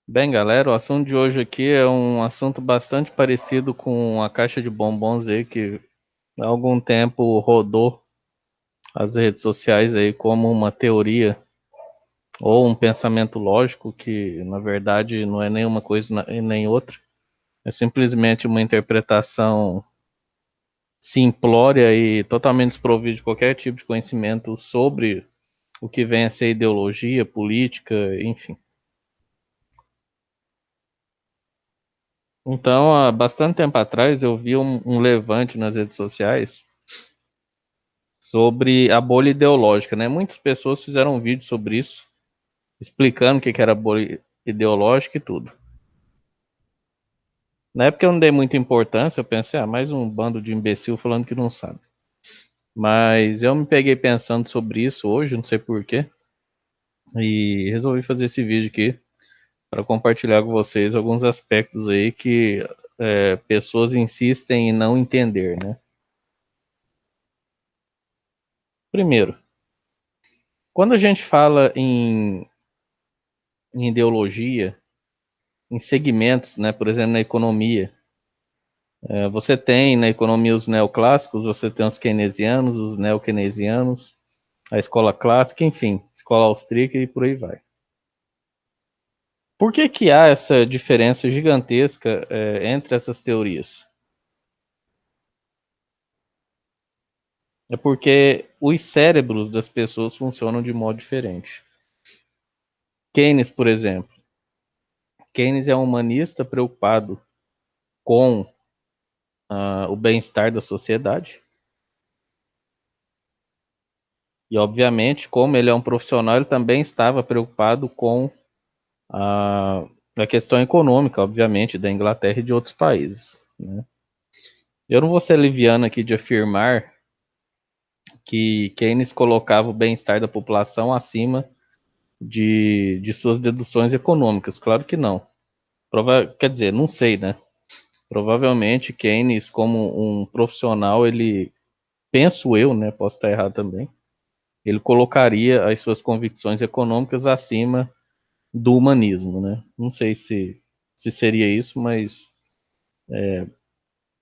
Bem, galera, o assunto de hoje aqui é um assunto bastante parecido com a caixa de bombons aí que há algum tempo rodou as redes sociais aí como uma teoria ou um pensamento lógico que, na verdade, não é nenhuma coisa e nem outra. É simplesmente uma interpretação simplória e totalmente desprovida de qualquer tipo de conhecimento sobre o que vem a ser ideologia, política, enfim. Então, há bastante tempo atrás, eu vi um levante nas redes sociais sobre a bolha ideológica, né? Muitas pessoas fizeram um vídeo sobre isso, explicando o que era bolha ideológica e tudo. Na época eu não dei muita importância, eu pensei, mais um bando de imbecil falando que não sabe. Mas eu me peguei pensando sobre isso hoje, não sei porquê, e resolvi fazer esse vídeo aqui para compartilhar com vocês alguns aspectos aí que pessoas insistem em não entender, né? Primeiro, quando a gente fala em ideologia, em segmentos, né, por exemplo, na economia, você tem na economia os neoclássicos, você tem os keynesianos, os neo-keynesianos, a escola clássica, enfim, escola austríaca e por aí vai. Por que que há essa diferença gigantesca entre essas teorias? É porque os cérebros das pessoas funcionam de modo diferente. Keynes, por exemplo. Keynes é um humanista preocupado com o bem-estar da sociedade. E, obviamente, como ele é um profissional, ele também estava preocupado com a, a questão econômica, obviamente, da Inglaterra e de outros países, né? Eu não vou ser liviano aqui de afirmar que Keynes colocava o bem-estar da população acima de suas deduções econômicas. Claro que não. Quer dizer, não sei, né? Provavelmente Keynes, como um profissional, ele, penso eu, né? Posso estar errado também, ele colocaria as suas convicções econômicas acima do humanismo, né? Não sei se seria isso, mas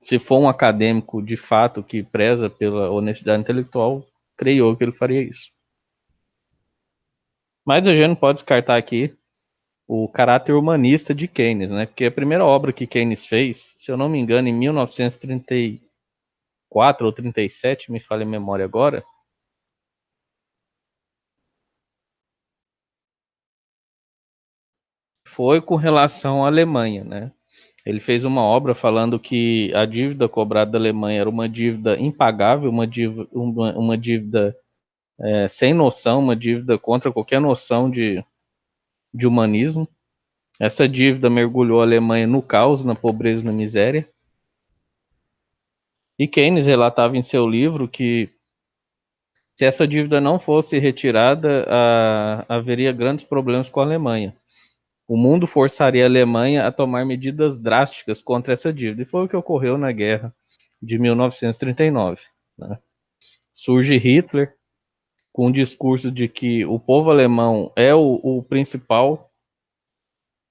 se for um acadêmico de fato que preza pela honestidade intelectual, creio eu que ele faria isso. Mas a gente não pode descartar aqui o caráter humanista de Keynes, né? Porque a primeira obra que Keynes fez, se eu não me engano, em 1934 ou 37, me falha a memória agora, foi com relação à Alemanha, né? Ele fez uma obra falando que a dívida cobrada da Alemanha era uma dívida impagável, uma dívida sem noção, uma dívida contra qualquer noção de humanismo. Essa dívida mergulhou a Alemanha no caos, na pobreza e na miséria. E Keynes relatava em seu livro que se essa dívida não fosse retirada, haveria grandes problemas com a Alemanha. O mundo forçaria a Alemanha a tomar medidas drásticas contra essa dívida. E foi o que ocorreu na guerra de 1939. Né? Surge Hitler com o discurso de que o povo alemão é o principal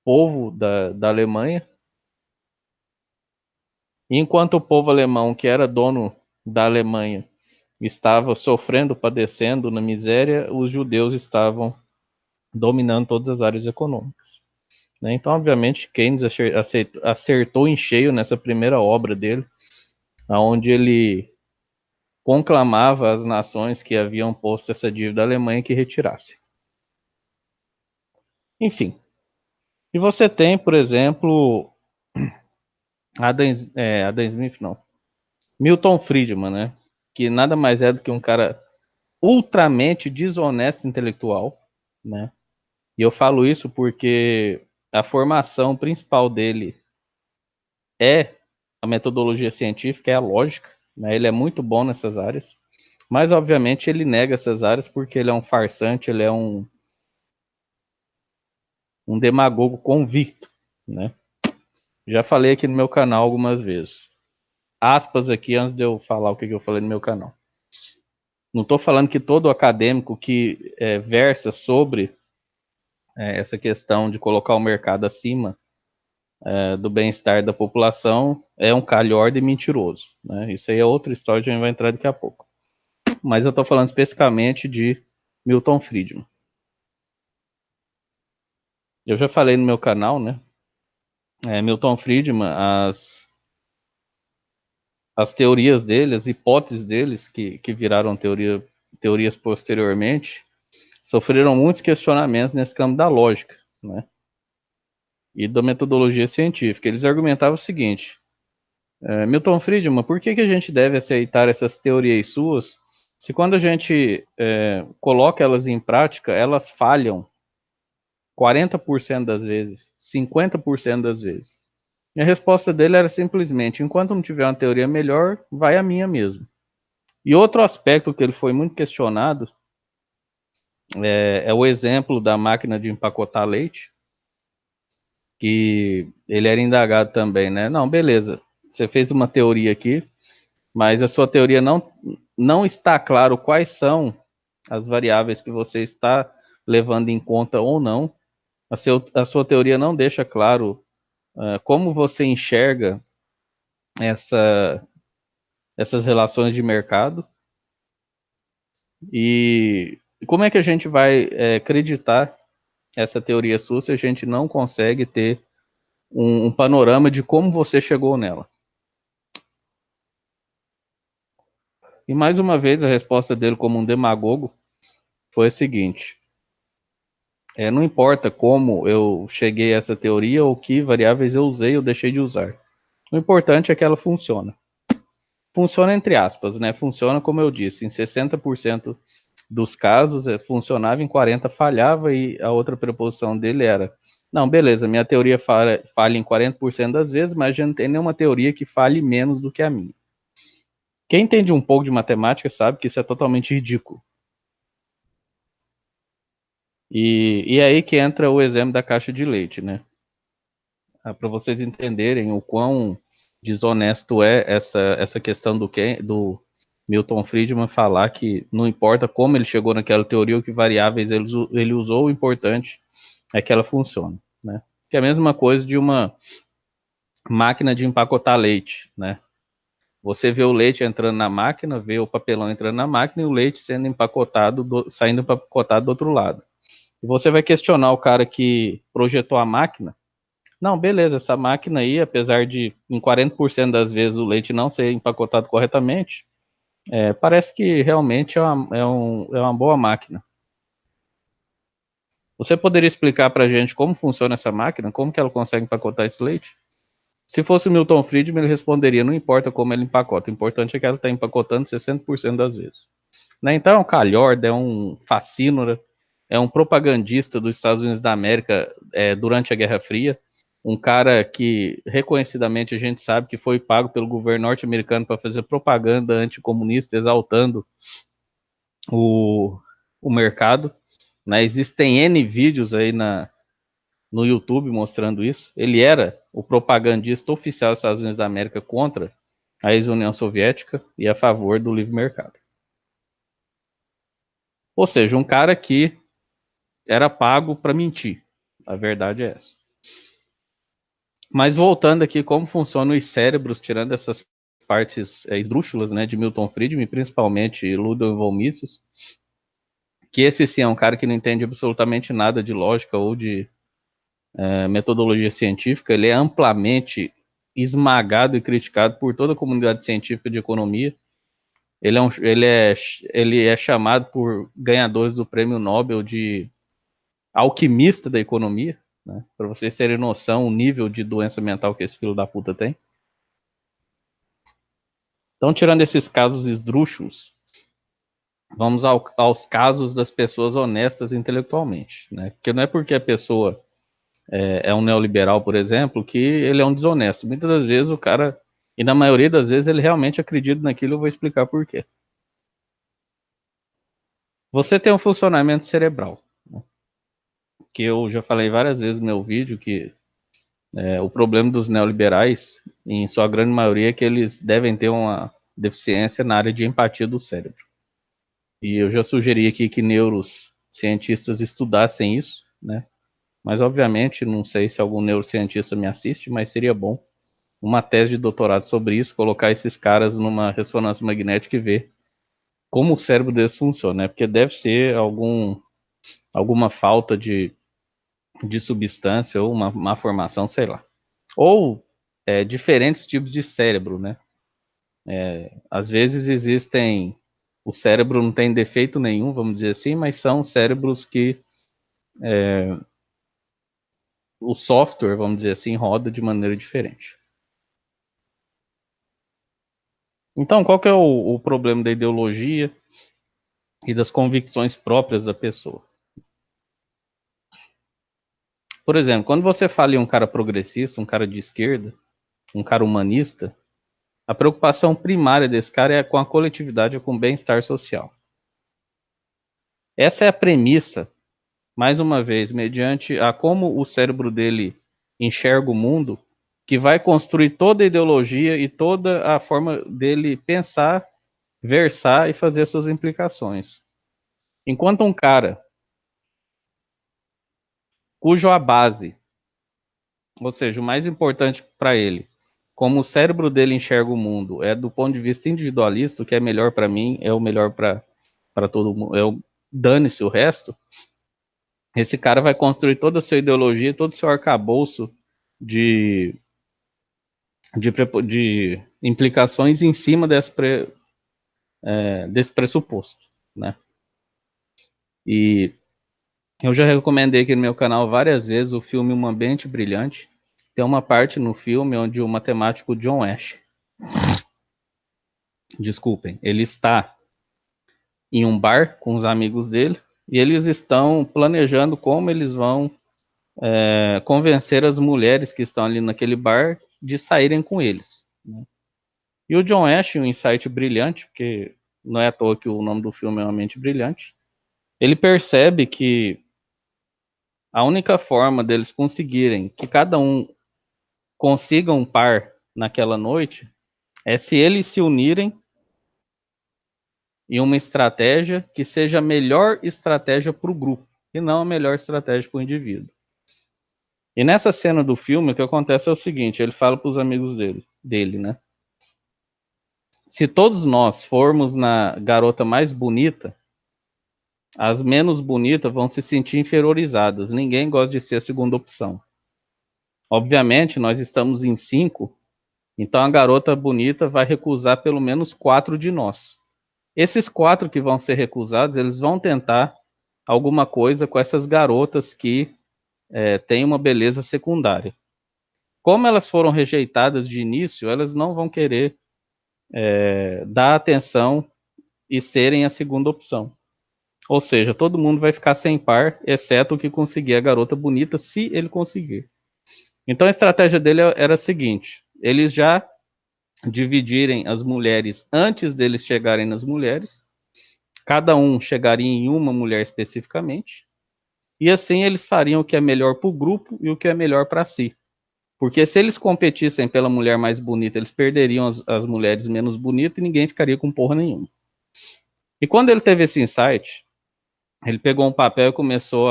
povo da Alemanha, e enquanto o povo alemão, que era dono da Alemanha, estava sofrendo, padecendo na miséria, os judeus estavam dominando todas as áreas econômicas. Né? Então, obviamente, Keynes acertou em cheio nessa primeira obra dele, onde ele conclamava as nações que haviam posto essa dívida à Alemanha que retirasse. Enfim, e você tem, por exemplo, Adam Smith, não, Milton Friedman, né? Que nada mais é do que um cara ultramente desonesto intelectual, né? E eu falo isso porque a formação principal dele é a metodologia científica, é a lógica, né? Ele é muito bom nessas áreas, mas obviamente ele nega essas áreas porque ele é um farsante, ele é um demagogo convicto, né? Já falei aqui no meu canal algumas vezes. Aspas aqui antes de eu falar o que eu falei no meu canal. Não estou falando que todo acadêmico que versa sobre essa questão de colocar o mercado acima do bem-estar da população é um calhorda e mentiroso, né? Isso aí é outra história, a gente vai entrar daqui a pouco. Mas eu estou falando especificamente de Milton Friedman. Eu já falei no meu canal, né? Milton Friedman, as teorias dele, as hipóteses deles, que viraram teorias posteriormente, sofreram muitos questionamentos nesse campo da lógica, né? E da metodologia científica. Eles argumentavam o seguinte: Milton Friedman, por que a gente deve aceitar essas teorias suas, se quando a gente coloca elas em prática, elas falham 40% das vezes, 50% das vezes? E a resposta dele era simplesmente: enquanto não tiver uma teoria melhor, vai a minha mesmo. E outro aspecto que ele foi muito questionado é o exemplo da máquina de empacotar leite, que ele era indagado também, né? Não, beleza, você fez uma teoria aqui, mas a sua teoria não está claro quais são as variáveis que você está levando em conta ou não. A sua teoria não deixa claro como você enxerga essa, essas relações de mercado e como é que a gente vai acreditar essa teoria sua se a gente não consegue ter um panorama de como você chegou nela. E mais uma vez a resposta dele como um demagogo foi a seguinte: não importa como eu cheguei a essa teoria ou que variáveis eu usei ou deixei de usar. O importante é que ela funciona. Funciona entre aspas, né? Funciona como eu disse, em 60% dos casos funcionava, em 40% falhava, e a outra preposição dele era: não, beleza, minha teoria falha em 40% das vezes, mas já não tem nenhuma teoria que falhe menos do que a minha. Quem entende um pouco de matemática sabe que isso é totalmente ridículo. E aí que entra o exemplo da caixa de leite, né? Para vocês entenderem o quão desonesto é essa questão do Milton Friedman falar que não importa como ele chegou naquela teoria ou que variáveis ele usou, o importante é que ela funcione, né? Que é a mesma coisa de uma máquina de empacotar leite, né? Você vê o leite entrando na máquina, vê o papelão entrando na máquina e o leite sendo empacotado, saindo empacotado do outro lado. E você vai questionar o cara que projetou a máquina. Não, beleza, essa máquina aí, apesar de em 40% das vezes o leite não ser empacotado corretamente, parece que realmente é uma boa máquina. Você poderia explicar para a gente como funciona essa máquina? Como que ela consegue empacotar esse leite? Se fosse o Milton Friedman, ele responderia: não importa como ele empacota, o importante é que ela está empacotando 60% das vezes. Né? Então é um calhorda, é um fascínora, é um propagandista dos Estados Unidos da América durante a Guerra Fria, um cara que reconhecidamente a gente sabe que foi pago pelo governo norte-americano para fazer propaganda anticomunista, exaltando o, o mercado. Né? Existem N vídeos aí no YouTube mostrando isso. Ele era o propagandista oficial dos Estados Unidos da América contra a ex-União Soviética e a favor do livre mercado. Ou seja, um cara que era pago para mentir. A verdade é essa. Mas voltando aqui, como funcionam os cérebros, tirando essas partes esdrúxulas, né, de Milton Friedman, principalmente Ludwig von Mises, que esse sim é um cara que não entende absolutamente nada de lógica ou de metodologia científica. Ele é amplamente esmagado e criticado por toda a comunidade científica de economia. Ele é chamado por ganhadores do prêmio Nobel de alquimista da economia, né? Para vocês terem noção o nível de doença mental que esse filho da puta tem. Então, tirando esses casos esdrúxulos, vamos aos casos das pessoas honestas intelectualmente, né? Porque não é porque a pessoa é um neoliberal, por exemplo, que ele é um desonesto. Muitas das vezes o cara, e na maioria das vezes ele realmente acredita naquilo, eu vou explicar por quê. Você tem um funcionamento cerebral, né? Que eu já falei várias vezes no meu vídeo, que o problema dos neoliberais, em sua grande maioria, é que eles devem ter uma deficiência na área de empatia do cérebro. E eu já sugeri aqui que neurocientistas estudassem isso, né? mas obviamente não sei se algum neurocientista me assiste, mas seria bom uma tese de doutorado sobre isso, colocar esses caras numa ressonância magnética e ver como o cérebro deles funciona, né? Porque deve ser alguma falta de substância ou uma má formação, sei lá. Ou diferentes tipos de cérebro, né? Às vezes existem, o cérebro não tem defeito nenhum, vamos dizer assim, mas são cérebros que o software, vamos dizer assim, roda de maneira diferente. Então, qual que é o problema da ideologia e das convicções próprias da pessoa? Por exemplo, quando você fala em um cara progressista, um cara de esquerda, um cara humanista, a preocupação primária desse cara é com a coletividade, é com o bem-estar social. Essa é a premissa, mais uma vez, mediante a como o cérebro dele enxerga o mundo, que vai construir toda a ideologia e toda a forma dele pensar, versar e fazer suas implicações. Enquanto um cara cujo a base, ou seja, o mais importante para ele, como o cérebro dele enxerga o mundo, é do ponto de vista individualista, o que é melhor para mim é o melhor para todo mundo, dane-se o resto. Esse cara vai construir toda a sua ideologia, todo o seu arcabouço de, de implicações em cima desse pressuposto, né? E eu já recomendei aqui no meu canal várias vezes o filme Uma Mente Brilhante. Tem uma parte no filme onde o matemático John Ash, desculpem, ele está em um bar com os amigos dele e eles estão planejando como eles vão convencer as mulheres que estão ali naquele bar de saírem com eles, né? E o John Ash, um insight brilhante, porque não é à toa que o nome do filme é Uma Mente Brilhante, ele percebe que a única forma deles conseguirem que cada um consiga um par naquela noite é se eles se unirem em uma estratégia que seja a melhor estratégia para o grupo e não a melhor estratégia para o indivíduo. E nessa cena do filme, o que acontece é o seguinte: ele fala para os amigos dele, né? Se todos nós formos na garota mais bonita, as menos bonitas vão se sentir inferiorizadas. Ninguém gosta de ser a segunda opção. Obviamente, nós estamos em 5, então a garota bonita vai recusar pelo menos 4 de nós. Esses 4 que vão ser recusados, eles vão tentar alguma coisa com essas garotas que têm uma beleza secundária. Como elas foram rejeitadas de início, elas não vão querer dar atenção e serem a segunda opção. Ou seja, todo mundo vai ficar sem par, exceto o que conseguir a garota bonita, se ele conseguir. Então a estratégia dele era a seguinte: eles já dividirem as mulheres antes deles chegarem nas mulheres, cada um chegaria em uma mulher especificamente, e assim eles fariam o que é melhor para o grupo e o que é melhor para si. Porque se eles competissem pela mulher mais bonita, eles perderiam as mulheres menos bonitas e ninguém ficaria com porra nenhuma. E quando ele teve esse insight, ele pegou um papel e começou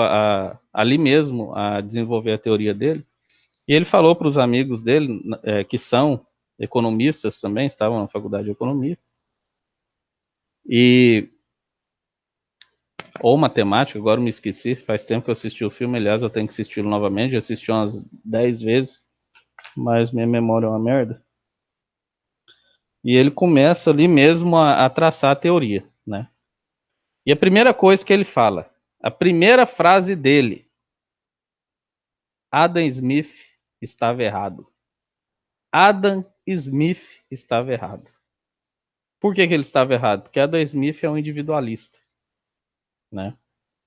ali mesmo a desenvolver a teoria dele. E ele falou para os amigos dele, que são economistas também, estavam na faculdade de economia, ou matemática, agora me esqueci, faz tempo que eu assisti o filme, aliás, eu tenho que assistir novamente, já assisti umas 10 vezes, mas minha memória é uma merda. E ele começa ali mesmo a traçar a teoria, né? E a primeira coisa que ele fala, a primeira frase dele: Adam Smith estava errado. Adam Smith estava errado. Por que ele estava errado? Porque Adam Smith é um individualista, né?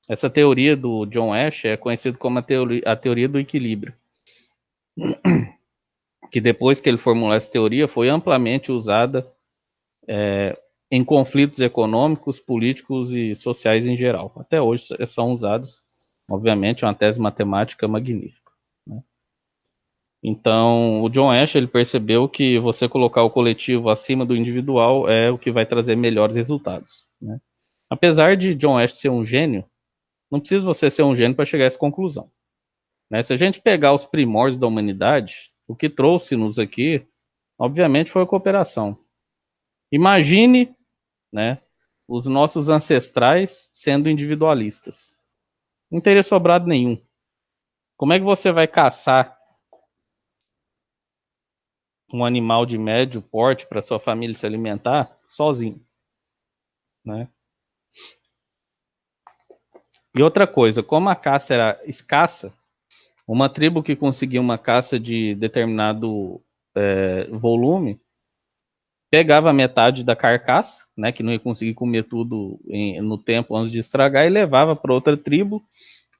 Essa teoria do John Ash é conhecida como a teoria do equilíbrio, que depois que ele formulou essa teoria foi amplamente usada em conflitos econômicos, políticos e sociais em geral. Até hoje são usados, obviamente, é uma tese matemática magnífica, né? Então, o John Ash, ele percebeu que você colocar o coletivo acima do individual é o que vai trazer melhores resultados, né? Apesar de John Ash ser um gênio, não precisa você ser um gênio para chegar a essa conclusão. né? Se a gente pegar os primórdios da humanidade, o que trouxe-nos aqui, obviamente, foi a cooperação. Imagine, né, os nossos ancestrais sendo individualistas. Não teria sobrado nenhum. Como é que você vai caçar um animal de médio porte para sua família se alimentar sozinho, né? E outra coisa, como a caça era escassa, uma tribo que conseguia uma caça de determinado volume pegava metade da carcaça, né, que não ia conseguir comer tudo no tempo antes de estragar, e levava para outra tribo,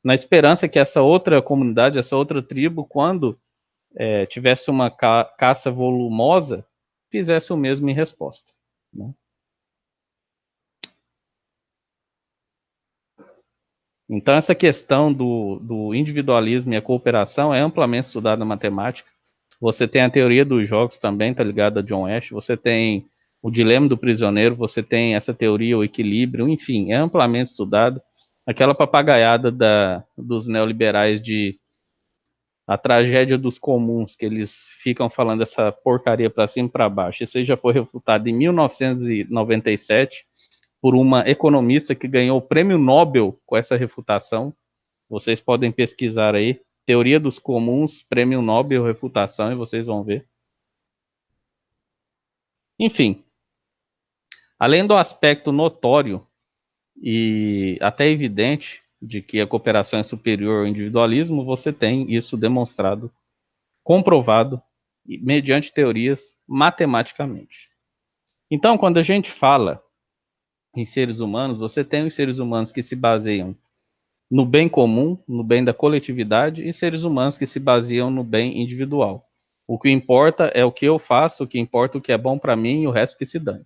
na esperança que essa outra comunidade, essa outra tribo, quando tivesse uma caça volumosa, fizesse o mesmo em resposta, né? Então, essa questão do individualismo e a cooperação é amplamente estudada na matemática. Você tem a teoria dos jogos também, tá ligado a John Ash. Você tem o dilema do prisioneiro, você tem essa teoria, o equilíbrio, enfim, é amplamente estudado. Aquela papagaiada dos neoliberais de a tragédia dos comuns, que eles ficam falando essa porcaria para cima e para baixo. Isso aí já foi refutado em 1997 por uma economista que ganhou o prêmio Nobel com essa refutação. Vocês podem pesquisar aí, Teoria dos Comuns, Prêmio Nobel, refutação, e vocês vão ver. Enfim, além do aspecto notório e até evidente de que a cooperação é superior ao individualismo, você tem isso demonstrado, comprovado, mediante teorias matematicamente. Então, quando a gente fala em seres humanos, você tem os seres humanos que se baseiam no bem comum, no bem da coletividade, e seres humanos que se baseiam no bem individual. O que importa é o que eu faço, o que importa é o que é bom para mim e o resto que se dane.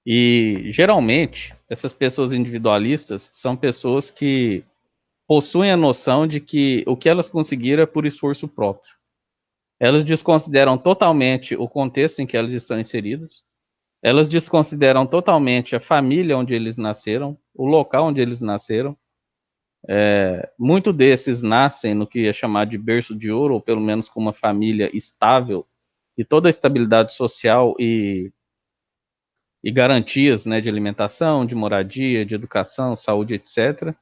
E geralmente, essas pessoas individualistas são pessoas que possuem a noção de que o que elas conseguiram é por esforço próprio. Elas desconsideram totalmente o contexto em que elas estão inseridas. Elas desconsideram totalmente a família onde eles nasceram, o local onde eles nasceram. Muitos desses nascem no que é chamado de berço de ouro, ou pelo menos com uma família estável, e toda a estabilidade social e garantias, né, de alimentação, de moradia, de educação, saúde, etc.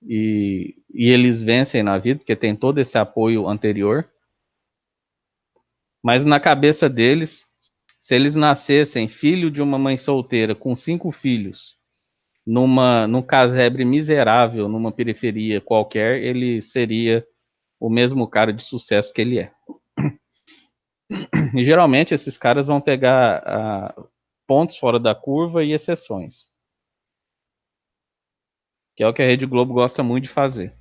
E eles vencem na vida, porque tem todo esse apoio anterior. Mas na cabeça deles, se eles nascessem filho de uma mãe solteira com 5 filhos, num casebre miserável, numa periferia qualquer, ele seria o mesmo cara de sucesso que ele é. E geralmente esses caras vão pegar pontos fora da curva e exceções, que é o que a Rede Globo gosta muito de fazer.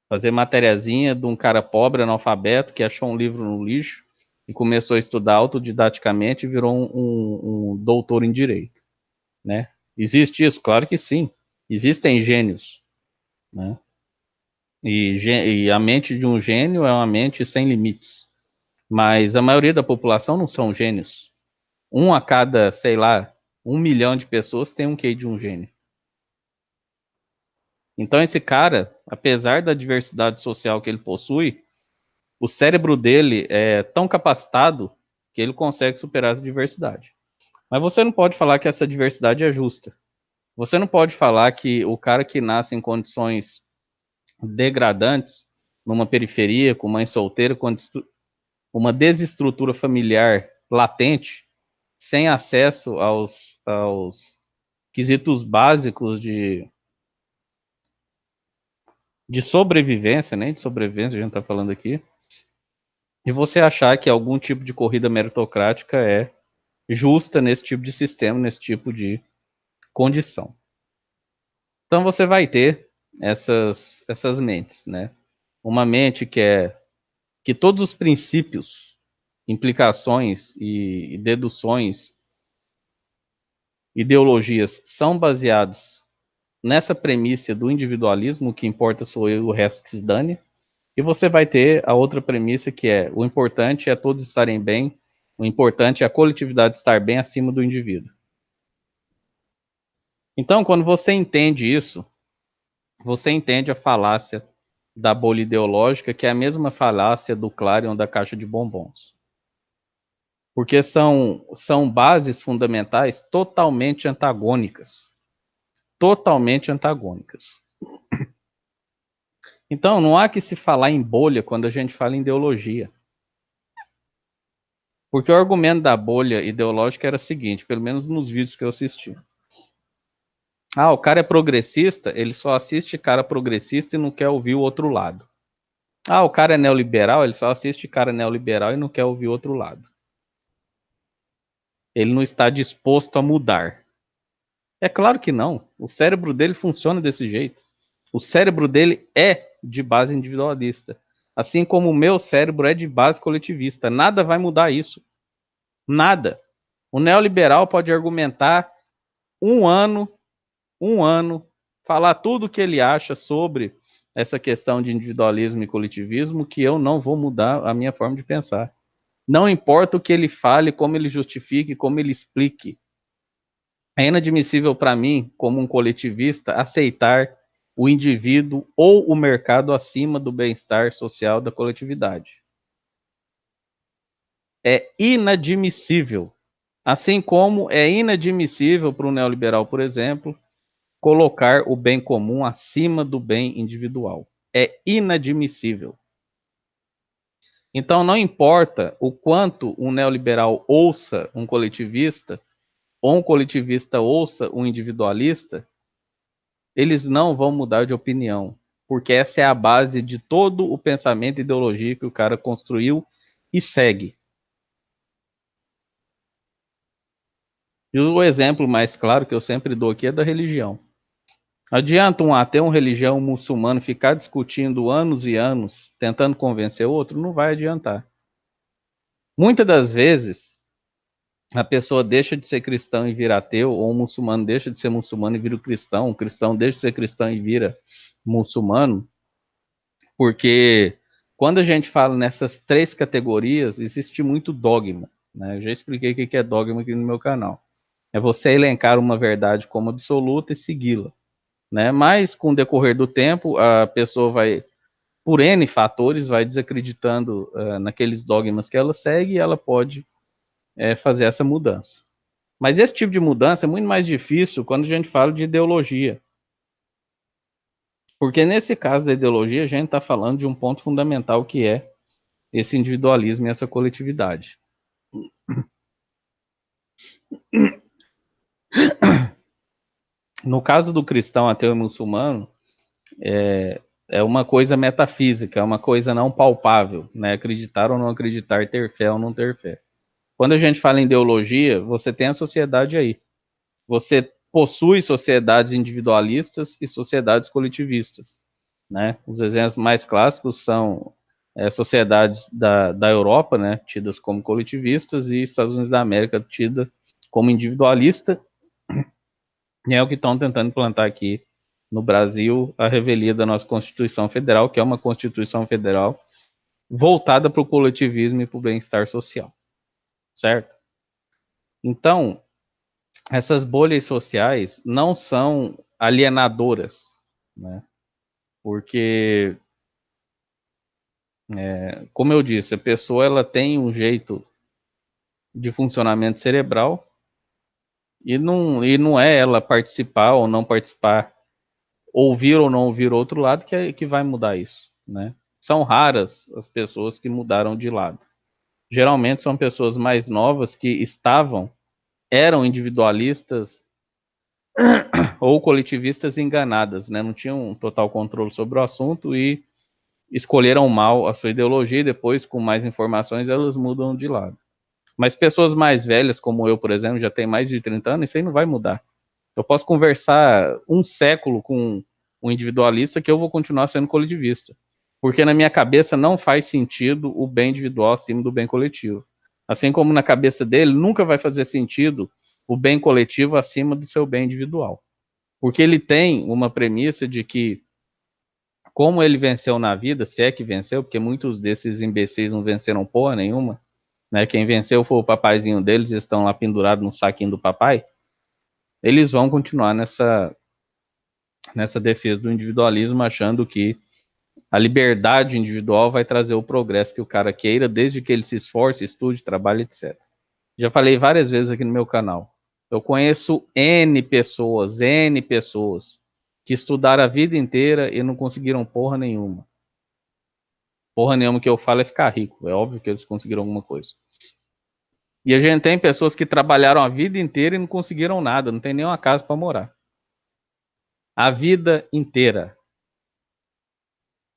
Fazer matériazinha de um cara pobre, analfabeto, que achou um livro no lixo e começou a estudar autodidaticamente e virou um doutor em direito, né? Existe isso? Claro que sim. Existem gênios, né? E a mente de um gênio é uma mente sem limites. Mas a maioria da população não são gênios. Um a cada, sei lá, 1 milhão de pessoas tem um QI de um gênio. Então esse cara, apesar da diversidade social que ele possui, o cérebro dele é tão capacitado que ele consegue superar essa diversidade. Mas você não pode falar que essa diversidade é justa. Você não pode falar que o cara que nasce em condições degradantes, numa periferia, com mãe solteira, com uma desestrutura familiar latente, sem acesso aos quesitos básicos de sobrevivência, nem de sobrevivência a gente está falando aqui, e você achar que algum tipo de corrida meritocrática é justa nesse tipo de sistema, nesse tipo de condição. Então você vai ter essas mentes, né? Uma mente que todos os princípios, implicações e deduções, ideologias são baseados nessa premissa do individualismo, o que importa sou eu, o resto que se dane. E você vai ter a outra premissa que é o importante é todos estarem bem, o importante é a coletividade estar bem acima do indivíduo. Então, quando você entende isso, você entende a falácia da bolha ideológica, que é a mesma falácia do Clarion da caixa de bombons. Porque são bases fundamentais totalmente antagônicas. Totalmente antagônicas. Então, não há que se falar em bolha quando a gente fala em ideologia. Porque o argumento da bolha ideológica era o seguinte, pelo menos nos vídeos que eu assisti. Ah, o cara é progressista, ele só assiste cara progressista e não quer ouvir o outro lado. Ah, o cara é neoliberal, ele só assiste cara neoliberal e não quer ouvir o outro lado. Ele não está disposto a mudar. É claro que não. O cérebro dele funciona desse jeito. O cérebro dele é de base individualista. Assim como o meu cérebro é de base coletivista. Nada vai mudar isso. Nada. O neoliberal pode argumentar um ano, falar tudo o que ele acha sobre essa questão de individualismo e coletivismo, que eu não vou mudar a minha forma de pensar. Não importa o que ele fale, como ele justifique, como ele explique. É inadmissível para mim, como um coletivista, aceitar o indivíduo ou o mercado acima do bem-estar social da coletividade. É inadmissível. Assim como é inadmissível para o neoliberal, por exemplo, colocar o bem comum acima do bem individual. É inadmissível. Então, não importa o quanto um neoliberal ouça um coletivista, ou um coletivista ouça um individualista, eles não vão mudar de opinião, porque essa é a base de todo o pensamento e ideologia que o cara construiu e segue. E o exemplo mais claro que eu sempre dou aqui é da religião. Adianta um ateu, um religião, um muçulmano ficar discutindo anos e anos, tentando convencer o outro? Não vai adiantar. Muitas das vezes, a pessoa deixa de ser cristão e vira ateu, ou um muçulmano deixa de ser muçulmano e vira cristão, um cristão deixa de ser cristão e vira muçulmano, porque quando a gente fala nessas três categorias, existe muito dogma, né? Eu já expliquei o que é dogma aqui no meu canal. É você elencar uma verdade como absoluta e segui-la, né? Mas com o decorrer do tempo, a pessoa vai, por N fatores, vai desacreditando naqueles dogmas que ela segue e ela pode fazer essa mudança. Mas esse tipo de mudança é muito mais difícil quando a gente fala de ideologia. Porque nesse caso da ideologia, a gente está falando de um ponto fundamental que é esse individualismo e essa coletividade. No caso do cristão, ateu e muçulmano, é uma coisa metafísica, é uma coisa não palpável, né? Acreditar ou não acreditar, ter fé ou não ter fé. Quando a gente fala em ideologia, você tem a sociedade aí. Você possui sociedades individualistas e sociedades coletivistas, né? Os exemplos mais clássicos são sociedades da Europa, né, tidas como coletivistas, e Estados Unidos da América, tida como individualista, e é o que estão tentando implantar aqui no Brasil, a revelia da nossa Constituição Federal, que é uma Constituição Federal voltada para o coletivismo e para o bem-estar social, certo? Então, essas bolhas sociais não são alienadoras, né? Porque, como eu disse, a pessoa ela tem um jeito de funcionamento cerebral e não é ela participar ou não participar, ouvir ou não ouvir o outro lado que vai mudar isso, né? São raras as pessoas que mudaram de lado. Geralmente são pessoas mais novas que eram individualistas ou coletivistas enganadas, né? Não tinham um total controle sobre o assunto e escolheram mal a sua ideologia e depois, com mais informações, elas mudam de lado. Mas pessoas mais velhas, como eu, por exemplo, já tem mais de 30 anos, isso aí não vai mudar. Eu posso conversar um século com um individualista que eu vou continuar sendo coletivista. Porque na minha cabeça não faz sentido o bem individual acima do bem coletivo. Assim como na cabeça dele nunca vai fazer sentido o bem coletivo acima do seu bem individual. Porque ele tem uma premissa de que, como ele venceu na vida, se é que venceu, porque muitos desses imbecis não venceram porra nenhuma, né? Quem venceu foi o papaizinho deles, estão lá pendurados no saquinho do papai. eles vão continuar nessa defesa do individualismo, achando que a liberdade individual vai trazer o progresso que o cara queira, desde que ele se esforce, estude, trabalhe, etc. Já falei várias vezes aqui no meu canal. Eu conheço N pessoas que estudaram a vida inteira e não conseguiram porra nenhuma. Porra nenhuma que eu falo é ficar rico. É óbvio que eles conseguiram alguma coisa. E a gente tem pessoas que trabalharam a vida inteira e não conseguiram nada, não tem nem uma casa para morar. A vida inteira.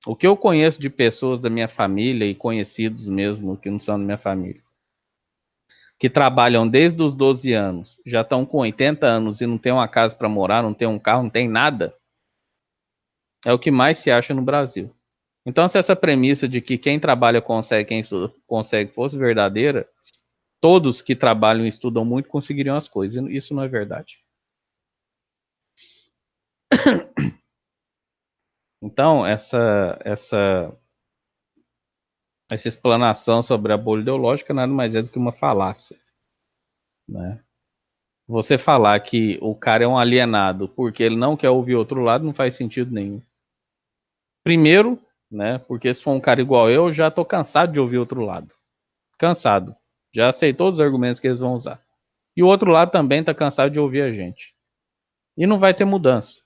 O que eu conheço de pessoas da minha família e conhecidos mesmo que não são da minha família, que trabalham desde os 12 anos, já estão com 80 anos e não tem uma casa para morar, não tem um carro, não tem nada, é o que mais se acha no Brasil. Então, se essa premissa de que quem trabalha consegue, quem estuda consegue, fosse verdadeira, todos que trabalham e estudam muito conseguiriam as coisas. E isso não é verdade. Então, essa explanação sobre a bolha ideológica nada mais é do que uma falácia, né? Você falar que o cara é um alienado porque ele não quer ouvir outro lado não faz sentido nenhum. Primeiro, né? Porque se for um cara igual eu já tô cansado de ouvir outro lado. Cansado. Já sei todos os argumentos que eles vão usar. E o outro lado também tá cansado de ouvir a gente. E não vai ter mudança.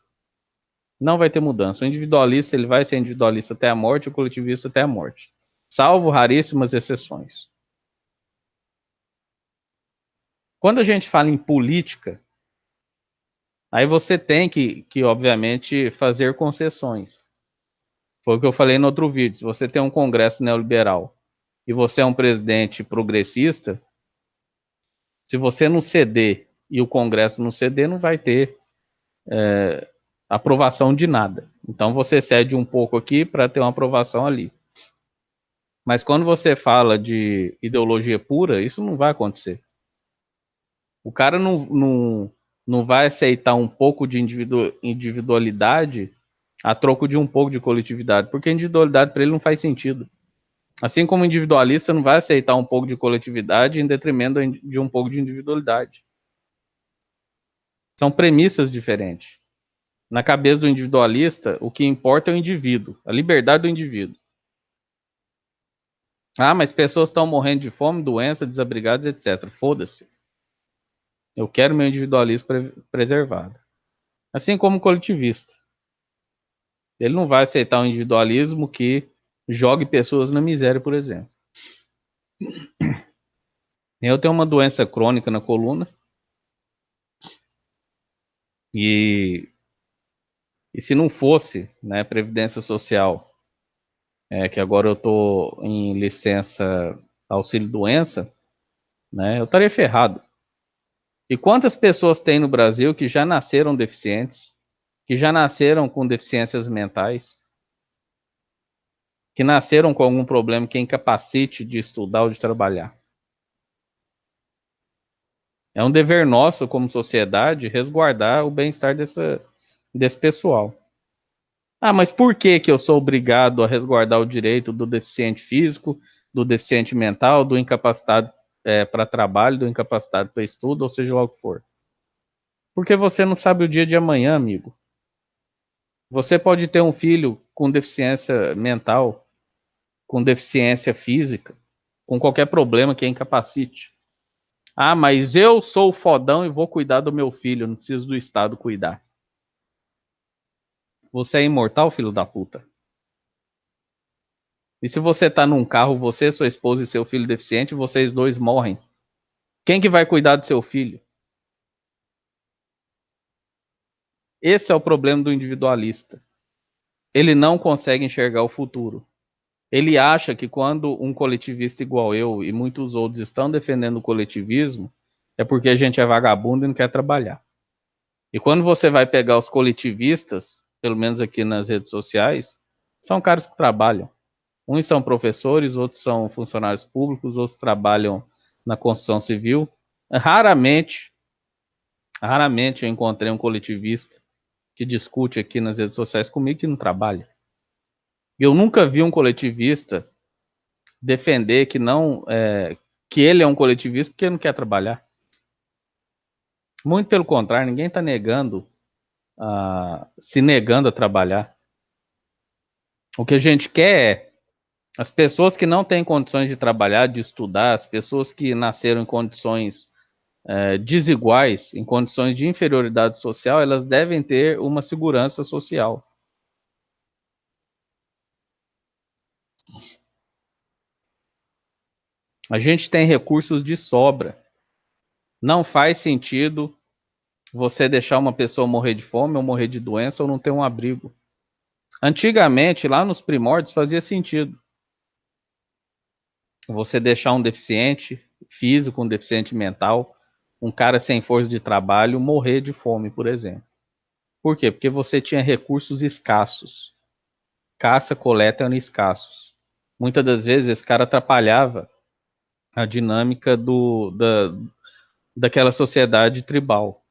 Não vai ter mudança. O individualista ele vai ser individualista até a morte, o coletivista até a morte. Salvo raríssimas exceções. Quando a gente fala em política, aí você tem que obviamente, fazer concessões. Foi o que eu falei no outro vídeo. Se você tem um congresso neoliberal e você é um presidente progressista, se você não ceder e o congresso não ceder, não vai ter aprovação de nada. Então você cede um pouco aqui para ter uma aprovação ali. Mas quando você fala de ideologia pura, isso não vai acontecer. O cara não vai aceitar um pouco de individualidade a troco de um pouco de coletividade, porque individualidade para ele não faz sentido. Assim como o individualista não vai aceitar um pouco de coletividade em detrimento de um pouco de individualidade. São premissas diferentes. Na cabeça do individualista, o que importa é o indivíduo, a liberdade do indivíduo. Ah, mas pessoas estão morrendo de fome, doença, desabrigados, etc. Foda-se. Eu quero meu individualismo preservado. Assim como o coletivista. Ele não vai aceitar um individualismo que jogue pessoas na miséria, por exemplo. Eu tenho uma doença crônica na coluna e se não fosse, né, Previdência Social, que agora eu estou em licença auxílio-doença, né, eu estaria ferrado. E quantas pessoas tem no Brasil que já nasceram deficientes, que já nasceram com deficiências mentais, que nasceram com algum problema que incapacite de estudar ou de trabalhar? É um dever nosso, como sociedade, resguardar o bem-estar desse pessoal. Ah, mas por que que eu sou obrigado a resguardar o direito do deficiente físico, do deficiente mental, do incapacitado para trabalho, do incapacitado para estudo, ou seja lá o que for? Porque você não sabe o dia de amanhã, amigo. Você pode ter um filho com deficiência mental, com deficiência física, com qualquer problema que incapacite. Ah, mas eu sou o fodão e vou cuidar do meu filho, não preciso do Estado cuidar. Você é imortal, filho da puta? E se você tá num carro, você, sua esposa e seu filho deficiente, vocês dois morrem. Quem que vai cuidar do seu filho? Esse é o problema do individualista. Ele não consegue enxergar o futuro. Ele acha que quando um coletivista igual eu e muitos outros estão defendendo o coletivismo, é porque a gente é vagabundo e não quer trabalhar. E quando você vai pegar os coletivistas, pelo menos aqui nas redes sociais, são caras que trabalham. Uns são professores, outros são funcionários públicos, outros trabalham na construção civil. Raramente eu encontrei um coletivista que discute aqui nas redes sociais comigo que não trabalha. Eu nunca vi um coletivista defender que ele é um coletivista porque não quer trabalhar. Muito pelo contrário, ninguém está se negando a trabalhar. O que a gente quer é as pessoas que não têm condições de trabalhar, de estudar, as pessoas que nasceram em condições desiguais, em condições de inferioridade social, elas devem ter uma segurança social. A gente tem recursos de sobra. Não faz sentido você deixar uma pessoa morrer de fome ou morrer de doença ou não ter um abrigo. Antigamente, lá nos primórdios, fazia sentido você deixar um deficiente físico, um deficiente mental, um cara sem força de trabalho morrer de fome, por exemplo. Por quê? Porque você tinha recursos escassos. Caça, coleta eram escassos. Muitas das vezes esse cara atrapalhava a dinâmica daquela sociedade tribal.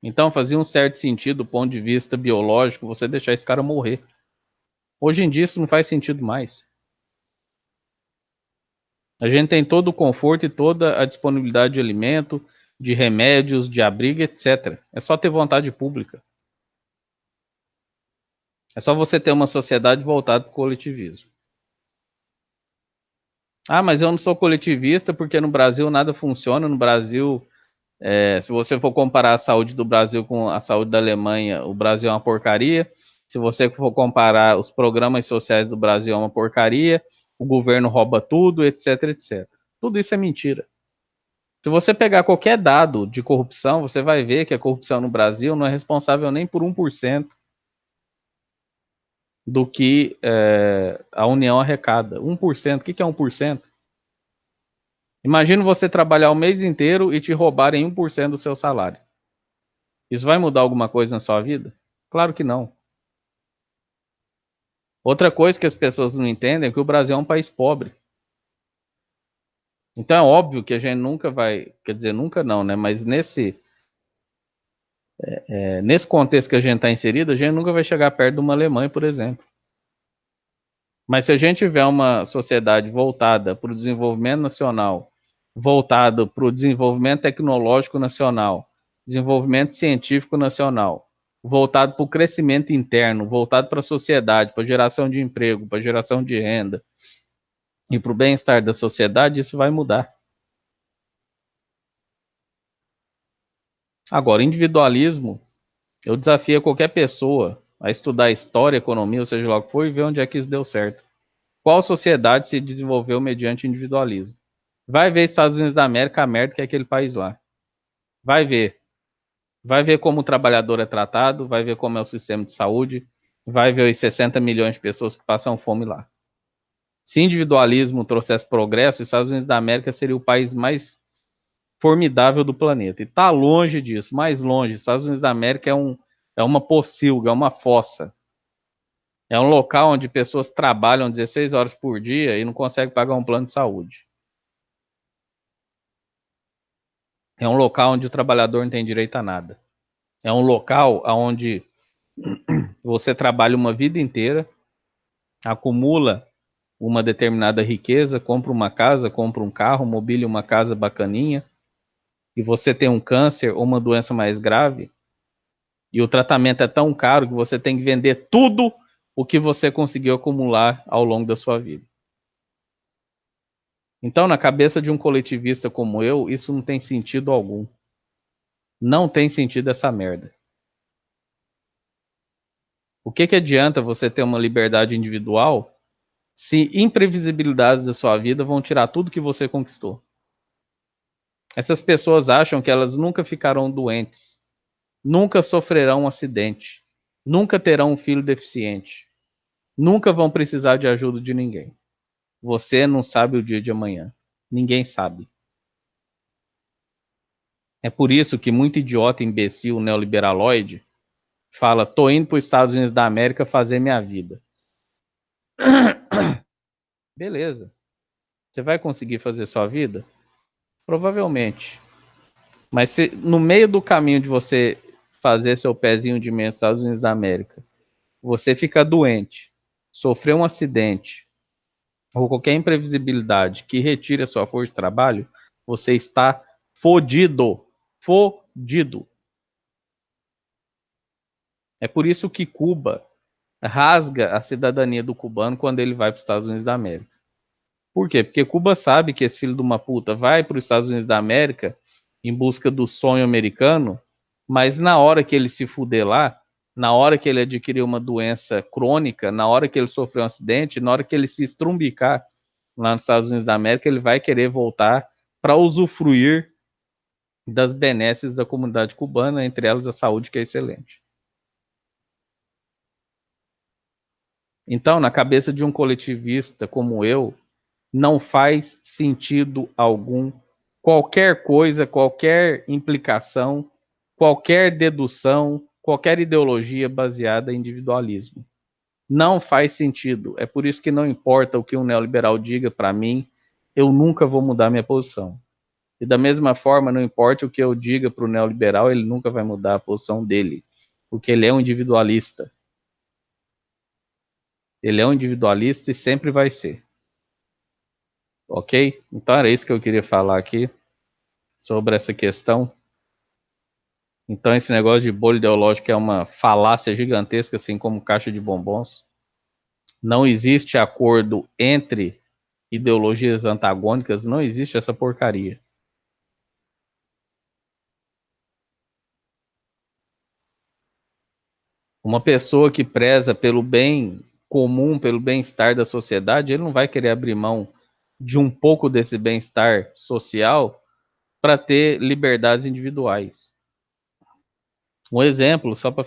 Então fazia um certo sentido do ponto de vista biológico você deixar esse cara morrer. Hoje em dia isso não faz sentido mais. A gente tem todo o conforto e toda a disponibilidade de alimento, de remédios, de abrigo, etc. É só ter vontade pública. É só você ter uma sociedade voltada para o coletivismo. Ah, mas eu não sou coletivista porque no Brasil nada funciona. No Brasil, se você for comparar a saúde do Brasil com a saúde da Alemanha, o Brasil é uma porcaria. Se você for comparar os programas sociais do Brasil, é uma porcaria. O governo rouba tudo, etc, etc. Tudo isso é mentira. Se você pegar qualquer dado de corrupção, você vai ver que a corrupção no Brasil não é responsável nem por 1% do que a União arrecada. 1%, o que é 1%? Imagina você trabalhar o mês inteiro e te roubarem 1% do seu salário. Isso vai mudar alguma coisa na sua vida? Claro que não. Outra coisa que as pessoas não entendem é que o Brasil é um país pobre. Então é óbvio que a gente nunca vai, quer dizer, nunca não, né? Mas nesse contexto que a gente está inserido, a gente nunca vai chegar perto de uma Alemanha, por exemplo. Mas se a gente tiver uma sociedade voltada para o desenvolvimento nacional, voltada para o desenvolvimento tecnológico nacional, desenvolvimento científico nacional, voltado para o crescimento interno, voltado para a sociedade, para a geração de emprego, para a geração de renda e para o bem-estar da sociedade, isso vai mudar. Agora, individualismo, eu desafio qualquer pessoa a estudar história, economia, ou seja lá o que for, e ver onde é que isso deu certo. Qual sociedade se desenvolveu mediante individualismo? Vai ver Estados Unidos da América, a merda que é aquele país lá. Vai ver. Vai ver como o trabalhador é tratado, vai ver como é o sistema de saúde, vai ver os 60 milhões de pessoas que passam fome lá. Se individualismo trouxesse progresso, os Estados Unidos da América seria o país mais formidável do planeta. E está longe disso, mais longe. Estados Unidos da América é uma pocilga, é uma fossa. É um local onde pessoas trabalham 16 horas por dia e não conseguem pagar um plano de saúde. É um local onde o trabalhador não tem direito a nada. É um local onde você trabalha uma vida inteira, acumula uma determinada riqueza, compra uma casa, compra um carro, mobília uma casa bacaninha, e você tem um câncer ou uma doença mais grave, e o tratamento é tão caro que você tem que vender tudo o que você conseguiu acumular ao longo da sua vida. Então, na cabeça de um coletivista como eu, isso não tem sentido algum. Não tem sentido essa merda. O que adianta você ter uma liberdade individual se imprevisibilidades da sua vida vão tirar tudo que você conquistou? Essas pessoas acham que elas nunca ficarão doentes, nunca sofrerão um acidente, nunca terão um filho deficiente, nunca vão precisar de ajuda de ninguém. Você não sabe o dia de amanhã. Ninguém sabe. É por isso que muito idiota, imbecil, neoliberaloide fala: tô indo para os Estados Unidos da América fazer minha vida. Beleza. Você vai conseguir fazer sua vida? Provavelmente. Mas se no meio do caminho de você fazer seu pezinho de meia nos Estados Unidos da América, você fica doente, sofrer um acidente ou qualquer imprevisibilidade que retire a sua força de trabalho, Você está fodido. Fodido. É por isso que Cuba rasga a cidadania do cubano quando ele vai para os Estados Unidos da América. Por quê? Porque Cuba sabe que esse filho de uma puta vai para os Estados Unidos da América em busca do sonho americano, mas na hora que ele se fuder lá, na hora que ele adquirir uma doença crônica, na hora que ele sofrer um acidente, na hora que ele se estrumbicar lá nos Estados Unidos da América, ele vai querer voltar para usufruir das benesses da comunidade cubana, entre elas a saúde, que é excelente. Então, na cabeça de um coletivista como eu, não faz sentido algum qualquer coisa, qualquer implicação, qualquer dedução, qualquer ideologia baseada em individualismo. Não faz sentido. É por isso que não importa o que um neoliberal diga para mim, eu nunca vou mudar minha posição. E da mesma forma, não importa o que eu diga para o neoliberal, ele nunca vai mudar a posição dele, porque ele é um individualista. Ele é um individualista e sempre vai ser. Ok? Então era isso que eu queria falar aqui sobre essa questão. Então esse negócio de bolha ideológica é uma falácia gigantesca, assim como caixa de bombons. Não existe acordo entre ideologias antagônicas, não existe essa porcaria. Uma pessoa que preza pelo bem comum, pelo bem-estar da sociedade, ele não vai querer abrir mão de um pouco desse bem-estar social para ter liberdades individuais. Um exemplo, só para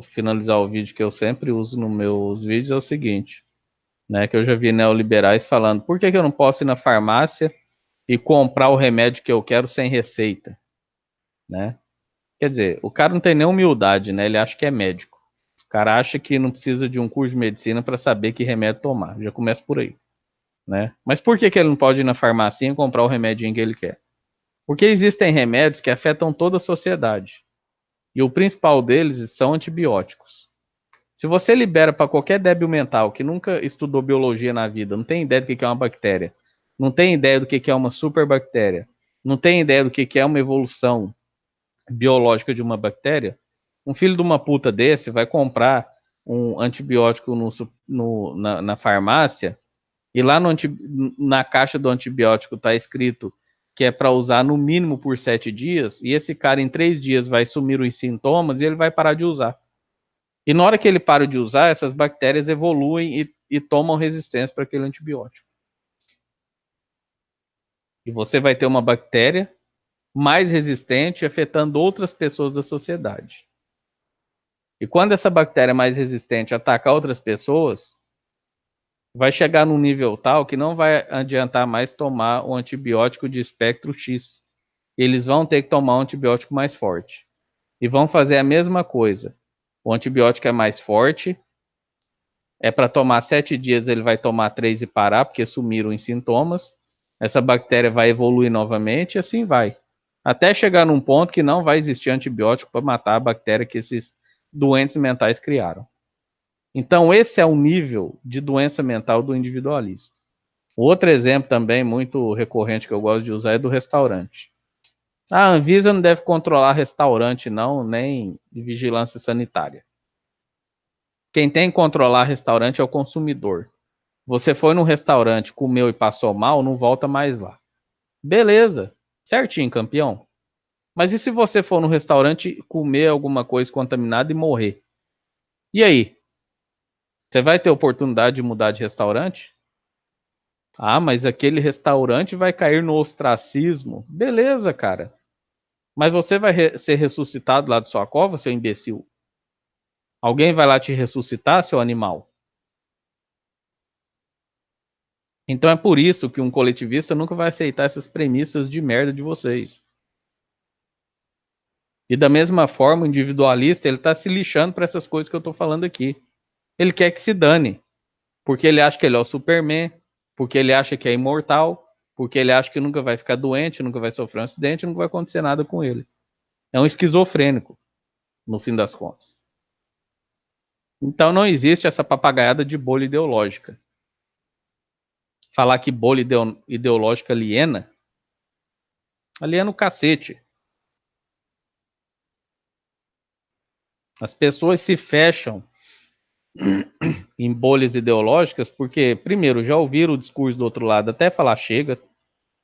finalizar o vídeo que eu sempre uso nos meus vídeos, é o seguinte, né, que eu já vi neoliberais falando, por que eu não posso ir na farmácia e comprar o remédio que eu quero sem receita, né? Quer dizer, o cara não tem nem humildade, né? Ele acha que é médico. O cara acha que não precisa de um curso de medicina para saber que remédio tomar. Já começa por aí, né? Mas por que ele não pode ir na farmácia e comprar o remedinho que ele quer? Porque existem remédios que afetam toda a sociedade. E o principal deles são antibióticos. Se você libera para qualquer débil mental que nunca estudou biologia na vida, não tem ideia do que é uma bactéria, não tem ideia do que é uma superbactéria, não tem ideia do que é uma evolução biológica de uma bactéria, um filho de uma puta desse vai comprar um antibiótico na farmácia e lá na caixa do antibiótico está escrito que é para usar no mínimo por 7 dias, e esse cara em 3 dias vai sumir os sintomas e ele vai parar de usar. E na hora que ele para de usar, essas bactérias evoluem e tomam resistência para aquele antibiótico. E você vai ter uma bactéria mais resistente afetando outras pessoas da sociedade. E quando essa bactéria mais resistente atacar outras pessoas, vai chegar num nível tal que não vai adiantar mais tomar o antibiótico de espectro X. Eles vão ter que tomar um antibiótico mais forte. E vão fazer a mesma coisa. O antibiótico é mais forte, é para tomar 7 dias, ele vai tomar 3 e parar, porque sumiram os sintomas. Essa bactéria vai evoluir novamente e assim vai. Até chegar num ponto que não vai existir antibiótico para matar a bactéria que esses doentes mentais criaram. Então, esse é o nível de doença mental do individualista. Outro exemplo também muito recorrente que eu gosto de usar é do restaurante. A Anvisa não deve controlar restaurante, não, nem de vigilância sanitária. Quem tem que controlar restaurante é o consumidor. Você foi num restaurante, comeu e passou mal, não volta mais lá. Beleza, certinho, campeão. Mas e se você for no restaurante comer alguma coisa contaminada e morrer? E aí? Você vai ter oportunidade de mudar de restaurante? Ah, mas aquele restaurante vai cair no ostracismo. Beleza, cara. Mas você vai ser ressuscitado lá de sua cova, seu imbecil? Alguém vai lá te ressuscitar, seu animal? Então é por isso que um coletivista nunca vai aceitar essas premissas de merda de vocês. E da mesma forma, o individualista, ele tá se lixando para essas coisas que eu tô falando aqui. Ele quer que se dane, porque ele acha que ele é o Superman, porque ele acha que é imortal, porque ele acha que nunca vai ficar doente, nunca vai sofrer um acidente, nunca vai acontecer nada com ele. É um esquizofrênico, no fim das contas. Então não existe essa papagaiada de bolha ideológica. Falar que bolha ideológica aliena Ali é no cacete. As pessoas se fecham em bolhas ideológicas porque, primeiro, já ouviram o discurso do outro lado até falar chega,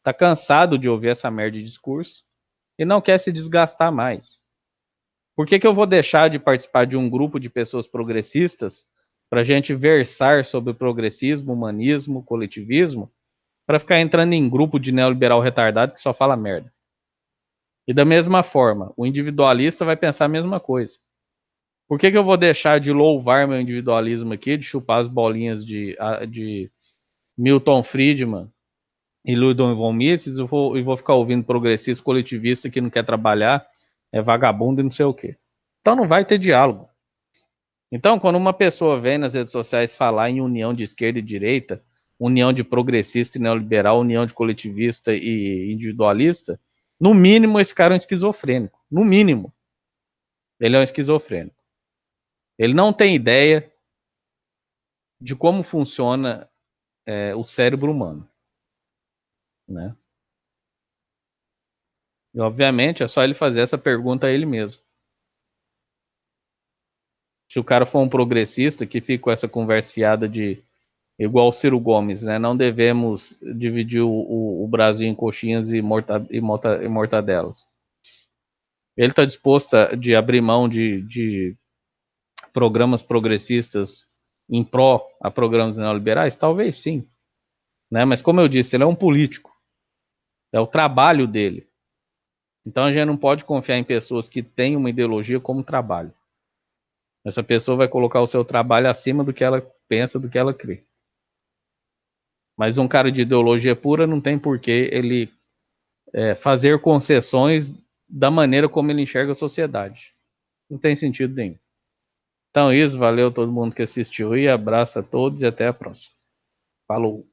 tá cansado de ouvir essa merda de discurso e não quer se desgastar mais. Por que eu vou deixar de participar de um grupo de pessoas progressistas para a gente versar sobre progressismo, humanismo, coletivismo, para ficar entrando em grupo de neoliberal retardado que só fala merda? E da mesma forma, o individualista vai pensar a mesma coisa. Por que eu vou deixar de louvar meu individualismo aqui, de chupar as bolinhas de Milton Friedman e Ludwig von Mises e vou ficar ouvindo progressista coletivista que não quer trabalhar, é vagabundo e não sei o quê? Então não vai ter diálogo. Então, quando uma pessoa vem nas redes sociais falar em união de esquerda e direita, união de progressista e neoliberal, união de coletivista e individualista, no mínimo esse cara é um esquizofrênico. No mínimo, ele é um esquizofrênico. Ele não tem ideia de como funciona o cérebro humano, né? E, obviamente, é só ele fazer essa pergunta a ele mesmo. Se o cara for um progressista que fica com essa converseada de igual o Ciro Gomes, né? Não devemos dividir o Brasil em coxinhas e mortadelas. Ele está disposto de abrir mão de programas progressistas em pró a programas neoliberais? Talvez sim, né? Mas como eu disse, ele é um político. É o trabalho dele. Então a gente não pode confiar em pessoas que têm uma ideologia como trabalho. Essa pessoa vai colocar o seu trabalho acima do que ela pensa, do que ela crê. Mas um cara de ideologia pura não tem por que ele fazer concessões da maneira como ele enxerga a sociedade. Não tem sentido nenhum. Então é isso, valeu todo mundo que assistiu e abraço a todos e até a próxima. Falou!